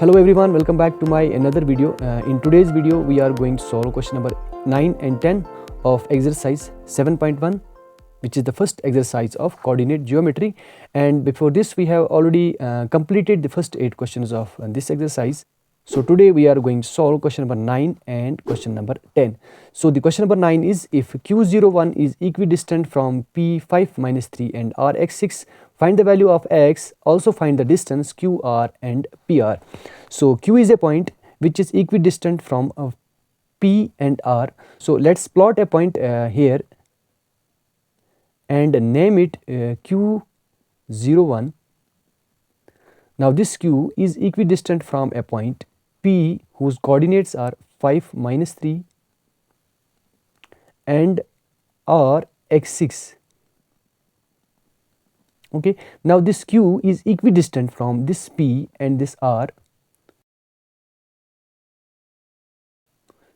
Hello everyone, welcome back to my another video. In today's video we are going to solve question number 9 and 10 of exercise 7.1, which is the first exercise of coordinate geometry. And before this we have already completed the first 8 questions of this exercise. So today we are going to solve question number 9 and question number 10. So the question number 9 is, if Q01 is equidistant from P5 minus 3 and Rx6, find the value of x, also find the distance QR and PR. So Q is a point which is equidistant from P and R. So let's plot a point here and name it Q01. Now this Q is equidistant from a point P whose coordinates are 5 minus 3 and R x6. Okay, now this Q is equidistant from this P and this R.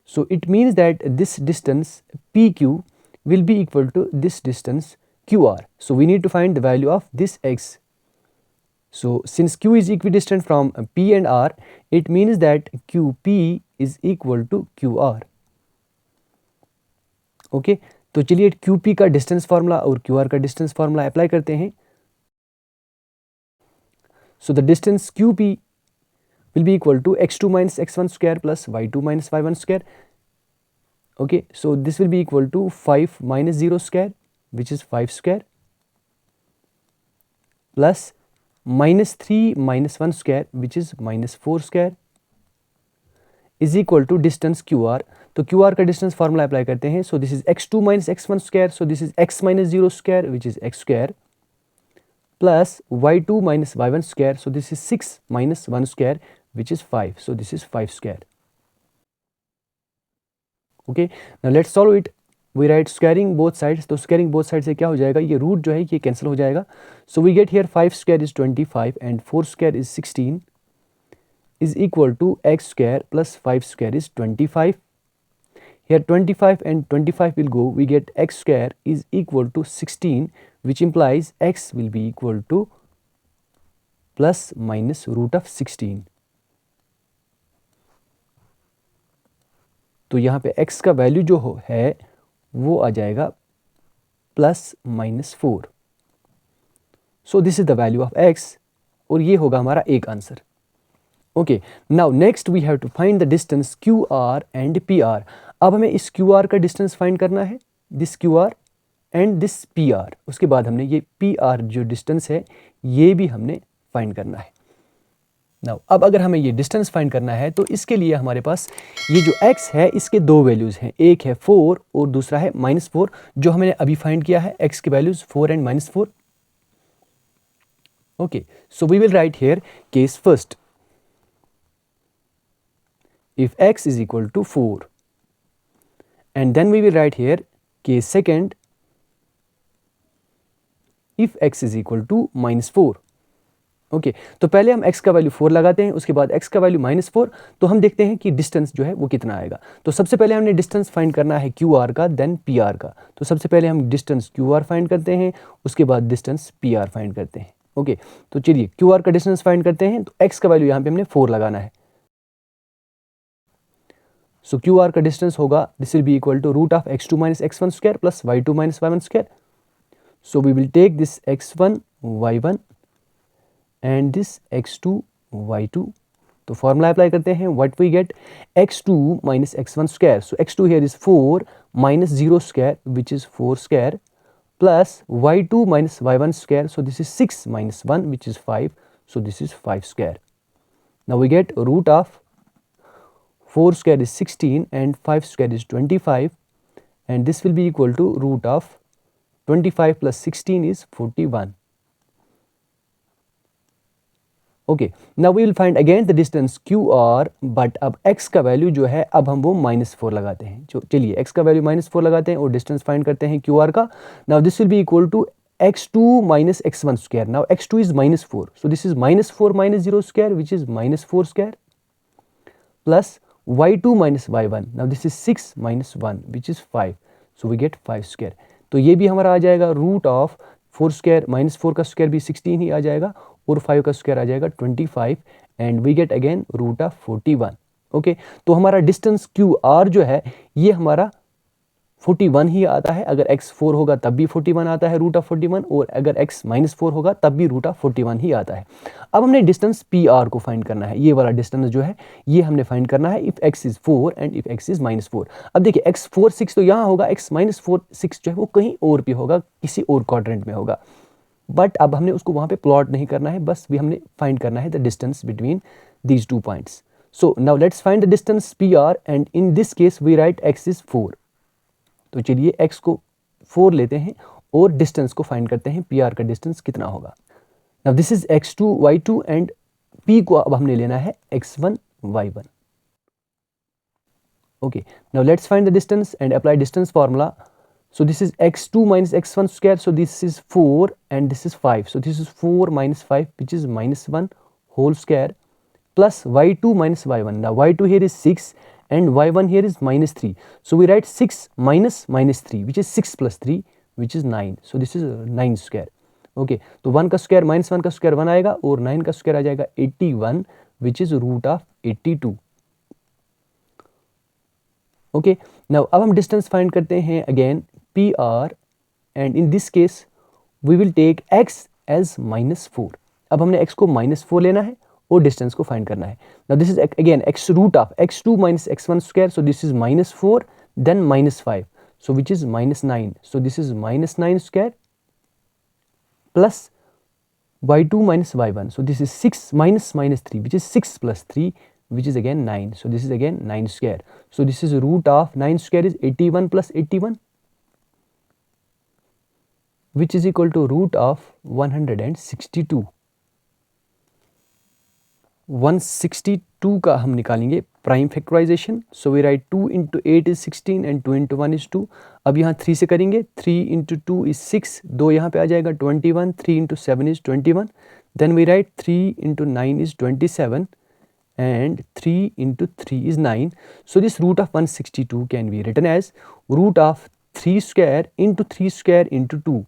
So it means that this distance PQ will be equal to this distance QR. So we need to find the value of this x. So since Q is equidistant from P and R, it means that QP is equal to QR. Okay तो चलिए QP का distance formula और QR का distance formula apply करते हैं. So the distance QP will be equal to x2 minus x1 square plus y2 minus y1 square. Okay, so this will be equal to 5 minus 0 square, which is 5 square, plus minus 3 minus 1 square, which is minus 4 square, is equal to distance QR. तो QR का distance formula apply करते हैं. So this is x2 minus x1 square, so this is x minus 0 square, which is x square, plus y2 minus y1 square, so this is 6 minus 1 square, which is 5, so this is 5 square. Okay, now let's solve it. We write squaring both sides. तो squaring both side से क्या हो जाएगा, ये root जो है ये cancel हो जाएगा. So we get here 5 square is 25 and 4 square is 16 is equal to x square plus 5 square is 25. Here 25 and 25 will go, we get x square is equal to 16, which implies x will be equal to plus minus root of 16. तो यहाँ पे x का value जो है वो आ जाएगा plus minus 4. So this is the value of x और ये होगा हमारा एक answer. Okay, now next we have to find the distance QR and PR. अब हमें इस QR का डिस्टेंस फाइंड करना है, this QR and this PR. उसके बाद हमने ये PR जो डिस्टेंस है ये भी हमने फाइंड करना है. नाउ अब अगर हमें ये डिस्टेंस फाइंड करना है तो इसके लिए हमारे पास ये जो x है इसके दो वैल्यूज़ हैं, एक है 4 और दूसरा है -4, जो हमने अभी फाइंड किया है. x के values 4 and -4. Okay, so we will write here case first. If x is equal to 4, and then we will write here case second, if x is equal to -4. Okay, तो पहले हम x का value 4 लगाते हैं, उसके बाद x का value -4. तो हम देखते हैं कि डिस्टेंस जो है वो कितना आएगा. तो सबसे पहले हमने डिस्टेंस फाइंड करना है QR का, देन PR का. तो सबसे पहले हम डिस्टेंस QR फाइंड करते हैं, उसके बाद डिस्टेंस PR फाइंड करते हैं. ओके, तो चलिए QR का डिस्टेंस फाइंड करते हैं. तो x का वैल्यू यहाँ पे हमने 4 लगाना है. So QR का डिस्टेंस होगा, this will be equal to root of x2 minus x1 square plus y2 minus y1 square. So we will take this x1 y1 and this x2 y2. तो formula apply करते हैं. What we get, x2 minus x1 square, so x2 here is 4 minus 0 square, which is 4 square, plus y2 minus y1 square, so this is 6 minus 1, which is 5, so this is 5 square. Now we get root of 4 square is 16 and 5 square is 25, and this will be equal to root of 25 plus 16 is 41. Okay, now we will find again the distance QR, but अब x का value जो है अब हम वो -4 लगाते हैं. चलिए x का वैल्यू -4 लगाते हैं और डिस्टेंस फाइंड करते हैं QR का. Now this will be equal to x2 minus x1 square. Now x2 is -4, so this is -4 minus 0 square, which is -4 square, plus y2 minus y1. Now this is 6 minus 1, which is 5. So we get 5 square. तो ये भी हमारा आ जाएगा root of 4 square, -4 का square भी 16 ही आ जाएगा और 5 का स्क्वायर आ जाएगा 25, and we get again root of 41. Okay, तो हमारा डिस्टेंस क्यू आर जो है ये हमारा 41 ही आता है. अगर x 4 होगा तब भी 41 आता है रूट ऑफ 41, और अगर x -4 होगा तब भी रूट ऑफ 41 ही आता है. अब हमने डिस्टेंस पी आर को फाइंड करना है. ये वाला डिस्टेंस जो है ये हमने फाइंड करना है if x is 4 and if x is -4. अब देखिए x 4 6 तो यहाँ होगा, x -4 6 जो है वो कहीं और भी होगा, किसी और क्वाड्रेंट में होगा. बट अब हमने उसको वहाँ पे प्लॉट नहीं करना है, बस भी हमने फाइंड करना है the distance between these two points. So now let's find the distance P R, and in this case we write x is 4. तो चलिए x को 4 लेते हैं और डिस्टेंस को फाइंड करते हैं, पी आर का डिस्टेंस कितना होगा. Now this is x2 y2 and p को अब हमने लेना है x1 y1. Okay, now let's find the distance and apply distance formula. So this is x2 minus x1 square, so this is 4 and this is 5. So this is 4 minus 5 which is -1 whole square plus y2 minus y1. Now y2 here is 6 and y1 here is -3. So we write 6 minus -3 which is 6 plus 3 which is 9. So this is 9 square. Okay, तो 1 का square -1 का square 1 आएगा और 9 का square आ जाएगा 81 which is root of 82. Okay, now अब हम डिस्टेंस फाइंड करते हैं again P R, and in this case we will take x as -4. अब हमने x को -4 लेना है और डिस्टेंस को फाइंड करना है. Now this is again x root of x2 minus x1 square, so this is -4 then -5, so which is -9. So this is -9 square plus y2 minus y1, so this is 6 minus -3 which is 6 plus 3 which is again 9. So this is again 9 square. So this is root of 9 square is 81 plus 81 which is equal to root of 162. 162 का हम निकालेंगे prime factorization. So we write 2 into 8 is 16 and 2 into 1 is 2. अब यहाँ 3 से करेंगे, 3 into 2 is 6, 2 यहाँ पे आ जाएगा 21, 3 into 7 is 21. Then we write 3 into 9 is 27 and 3 into 3 is 9. So this root of 162 can be written as root of 3 square into 3 square into 2.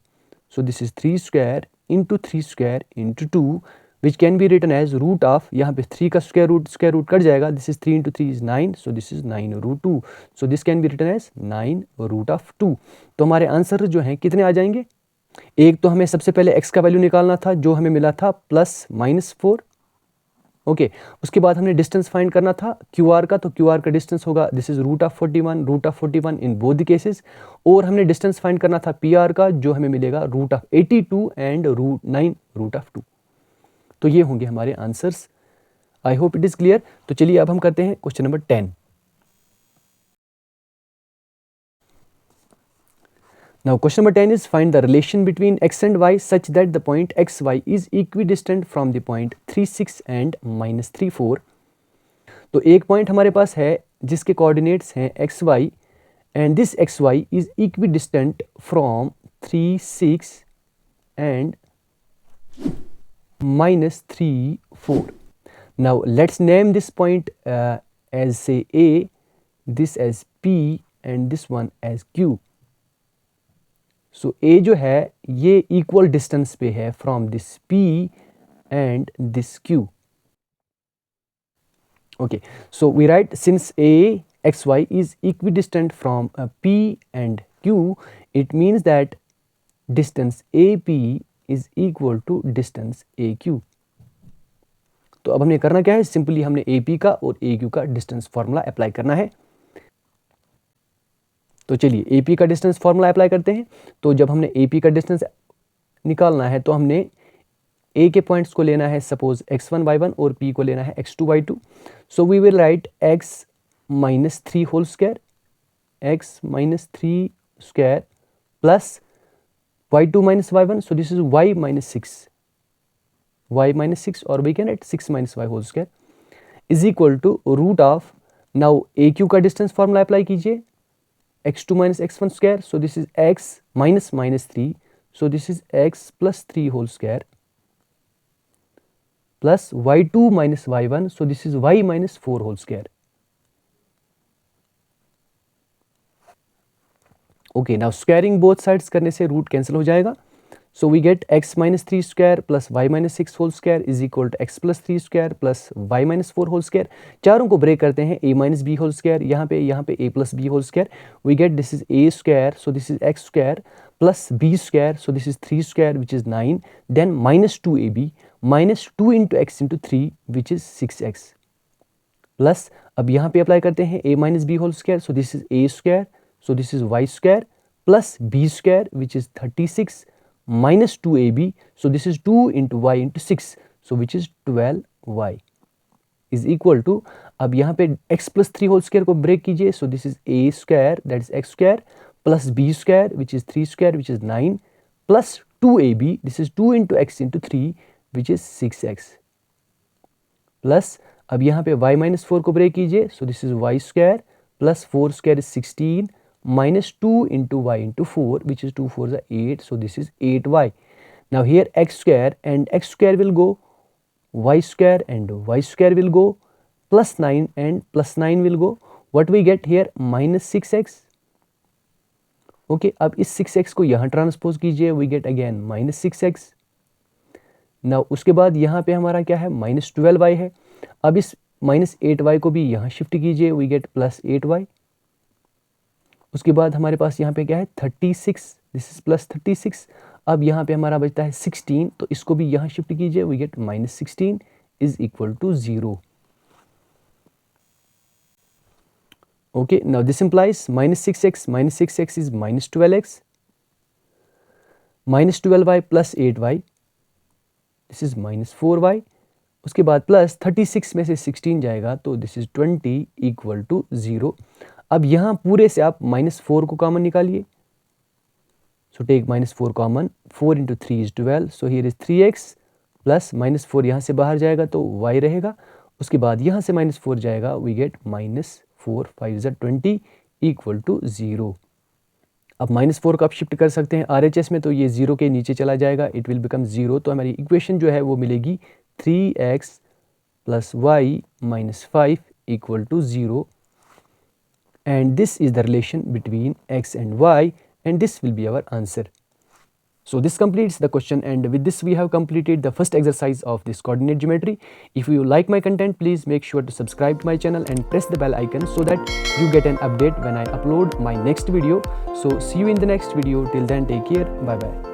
So this is 3 square into 3 square into 2 which can be written as root of, यहाँ पे 3 का square root cut जाएगा. This is 3 into 3 is 9, so this is 9 root 2. So this can be written as 9 root of 2. तो हमारे answer जो हैं कितने आ जाएंगे. एक तो हमें सबसे पहले x का वैल्यू निकालना था जो हमें मिला था +-4. ओके, उसके बाद हमने डिस्टेंस फाइंड करना था क्यू आर का, तो क्यू आर का डिस्टेंस होगा this is root of 41 in both the cases. और हमने डिस्टेंस फाइंड करना था पी आर का जो हमें मिलेगा root of 82 and root 9 root of 2. तो ये होंगे हमारे answers. I hope it is clear. तो चलिए अब हम करते हैं question number 10. Now question number 10 is find the relation between x and y such that the point xy is equidistant from the point 3 6 and -3 4. तो एक पॉइंट हमारे पास है जिसके कोऑर्डिनेट्स हैं xy and this xy is equidistant from 3 6 and -3 4. Now let's name this point as say A, this as P and this one as Q. सो ए जो है ये equal distance पे है from this P and this Q. Okay, so we write since A xy is equidistant from P and Q, it means that distance AP is equal to distance AQ. तो अब हमने करना क्या है, simply हमने AP का और AQ का डिस्टेंस फॉर्मूला अप्लाई करना है. तो चलिए AP का डिस्टेंस फॉर्मूला अप्लाई करते हैं. तो जब हमने AP का डिस्टेंस निकालना है तो हमने A के पॉइंट्स को लेना है सपोज x1 y1 और P को लेना है x2 y2. So we will write x -3 whole square, x -3 square plus y2 y1. So this is y -6 और we can write 6 y whole square is equal to root of. Now AQ का distance formula apply कीजिए x2 minus x1 square, so this is x minus -3, so this is x plus 3 whole square plus y2 minus y1, so this is y minus 4 whole square. Okay, now squaring both sides करने से root cancel हो जाएगा. So we get x minus 3 square plus y minus 6 whole square is equal to x plus 3 square plus y minus 4 whole square. चारों को break करते हैं, a minus b whole square, यहाँ पे a plus b whole square. We get this is a square, so this is x square plus b square, so this is 3 square which is 9, then minus 2ab minus 2 into x into 3 which is 6x plus अब यहाँ पे apply करते हैं a minus b whole square, so this is a square, so this is y square plus b square which is 36 minus 2ab, so this is 2 into y into 6, so which is 12y is equal to, अब यहाँ पे x plus 3 whole square को break कीजिए, so this is a square that is x square plus b square which is 3 square which is 9 plus 2ab, this is 2 into x into 3 which is 6x plus अब यहाँ पे y minus 4 को break कीजिए, so this is y square plus 4 square is 16 minus 2 into y into 4 which is 2 4s are 8, so this is 8y. Now here x square and x square will go, y square and y square will go, plus 9 and plus 9 will go. What we get here? Minus 6x. Okay, अब इस 6x को यहाँ transpose कीजिए, we get again minus 6x. Now उसके बाद यहाँ पे हमारा क्या है? Minus 12y है. अब इस minus 8y को भी यहाँ शिफ्ट कीजिए, we get plus 8y. उसके बाद हमारे पास यहाँ पे क्या है? 36, दिस इज प्लस 36. अब यहाँ पे हमारा बचता है 16, तो इसको भी यहाँ शिफ्ट कीजिए, we get minus 16 is equal to 0. Okay, now this implies minus 6x is minus 12x, minus 12y plus 8y, this is minus 4y. उसके बाद प्लस 36 में से 16 जाएगा, तो दिस इज 20 इक्वल टू 0. अब यहाँ पूरे से आप -4 को कॉमन निकालिए, so take -4 common, 4 into 3 is 12, so here is 3x plus -4 यहाँ से बाहर जाएगा तो y रहेगा. उसके बाद यहाँ से -4 जाएगा, we get -4 5 is 20 equal to 0. अब -4 को आप शिफ्ट कर सकते हैं RHS में, तो ये 0 के नीचे चला जाएगा, इट विल बिकम 0. तो हमारी इक्वेशन जो है वो मिलेगी 3x plus y minus 5 equal to 0. And this is the relation between x and y, and this will be our answer. So this completes the question, and with this we have completed the first exercise of this coordinate geometry. If you like my content, please make sure to subscribe to my channel and press the bell icon so that you get an update when I upload my next video. So see you in the next video. Till then, take care. Bye bye.